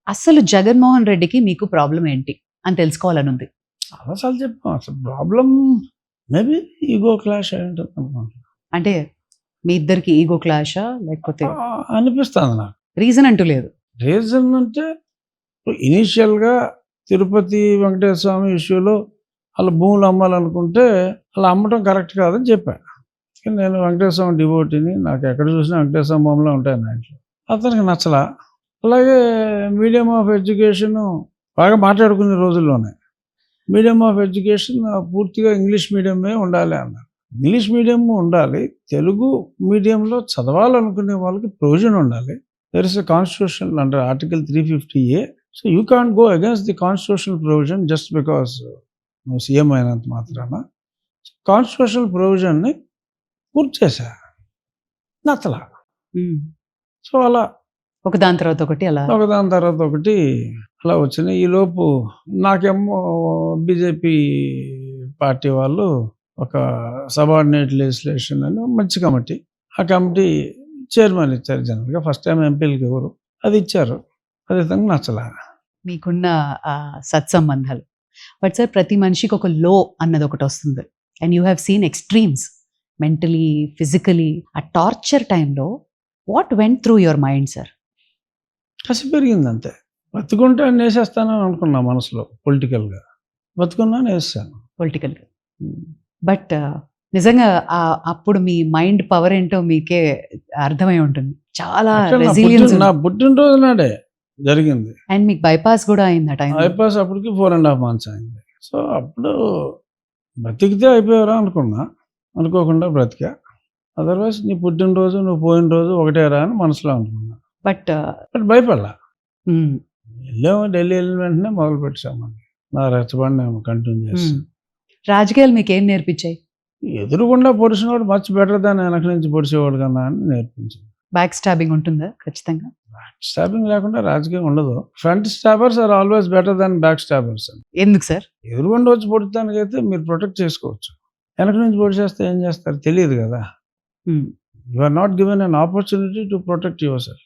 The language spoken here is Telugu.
అసలు జగన్మోహన్ రెడ్డికి మీకు ప్రాబ్లం ఏంటి అని తెలుసుకోవాలని ఉంది. చాలాసార్లు చెప్పాం. అసలు ప్రాబ్లం మేబీ ఈగో క్లాష్ అయి ఉంటుంది అనుకుంటున్నాను. అంటే మీ ఇద్దరికి ఈగో క్లాషా లేకపోతే అనిపిస్తుంది నాకు. రీజన్ అంటూ లేదు. రీజన్ అంటే ఇనీషియల్గా తిరుపతి వెంకటేశ్వర స్వామి ఇష్యూలో వాళ్ళ భూములు అమ్మాలనుకుంటే అలా అమ్మటం కరెక్ట్ కాదని చెప్పాను. కానీ నేను వెంకటేశ్వర స్వామి డివోటీని, నాకు ఎక్కడ చూసినా వెంకటేశ్వర స్వామి బొమ్మలో ఉంటాయి నా ఇంట్లో. అతనికి నచ్చలా. అలాగే మీడియం ఆఫ్ ఎడ్యుకేషన్ బాగా మాట్లాడుకునే రోజుల్లోనే మీడియం ఆఫ్ ఎడ్యుకేషన్ పూర్తిగా ఇంగ్లీష్ మీడియమే ఉండాలి అన్నారు. ఇంగ్లీష్ మీడియం ఉండాలి, తెలుగు మీడియంలో చదవాలనుకునే వాళ్ళకి ప్రొవిజన్ ఉండాలి. There is a constitution under article 350A. So you can't go against the constitutional provision just because నువ్వు సీఎం అయినంత మాత్రాన. కాన్స్టిట్యూషనల్ ప్రొవిజన్ని పూర్తి చేశా, నచ్చలా. సో అలా ఒకదాని తర్వాత ఒకటి అలా ఒకదాని తర్వాత ఒకటి అలా వచ్చినాయి. ఈలోపు నాకేమో బీజేపీ పార్టీ వాళ్ళు ఒక సబార్డినేట్ లెజిస్లేషన్ అని మంచి కమిటీ, ఆ కమిటీ చైర్మన్ ఇచ్చారు. జనరల్గా ఫస్ట్ టైం ఎంపీలకి ఎవరు అది ఇచ్చారు. అది తనకు నచ్చలా. మీకున్న సత్సంబంధాలు. బట్ సార్ ప్రతి మనిషికి ఒక లో అన్నది ఒకటి వస్తుంది. And you have seen extremes mentally, physically. ఆ టార్చర్ టైంలో what went through your mind sir? కసి పెరిగింది అంతే. బతుకుంటే నేసేస్తానని అనుకున్నా మనసులో. పొలిటికల్గా బతుకున్నా నేసాను పొలిటికల్గా. బట్ నిజంగా అప్పుడు మీ మైండ్ పవర్ ఏంటో మీకే అర్థమై ఉంటుంది. చాలా రెసిలియన్స్. నా పుట్టినరోజు నాడే జరిగింది. అండ్ మీకు బైపాస్ కూడా అయింది ఆ టైం. బైపాస్ అప్పటికి 4.5 months అయింది. సో అప్పుడు బ్రతికితే అయిపోయారా అనుకున్నా, అనుకోకుండా బ్రతికా. అదర్వైజ్ నీ పుట్టినరోజు నువ్వు పోయిన రోజు ఒకటేరా అని మనసులో అనుకున్నా. బట్ భయపడలా. వెళ్ళాము, ఢిల్లీ వెళ్ళిన వెంటనే మొదలు పెట్టామని నా రెచ్చబండి కంటిన్యూ చేసి. రాజకీయాలు మీకు ఏం నేర్పించాయి? ఎదురుగుండా పొడిచినవాడు మచ్ బెటర్ దాన్ని వెనక నుంచి పొడిచేవాడు కన్నా అని నేర్పించింది. బ్యాక్ స్టాబింగ్ ఉంటుందా? ఖచ్చితంగా స్టాబింగ్ లేకుండా రాజకీయం ఉండదు. Front stabbers are always better than back stabbers. ఎందుకు సార్? ఎదురుగుండా వచ్చి పొడిదానికైతే మీరు ప్రొటెక్ట్ చేసుకోవచ్చు. వెనక నుంచి పొడి చేస్తే ఏం చేస్తారు తెలియదు కదా. You are not given an opportunity to protect your self.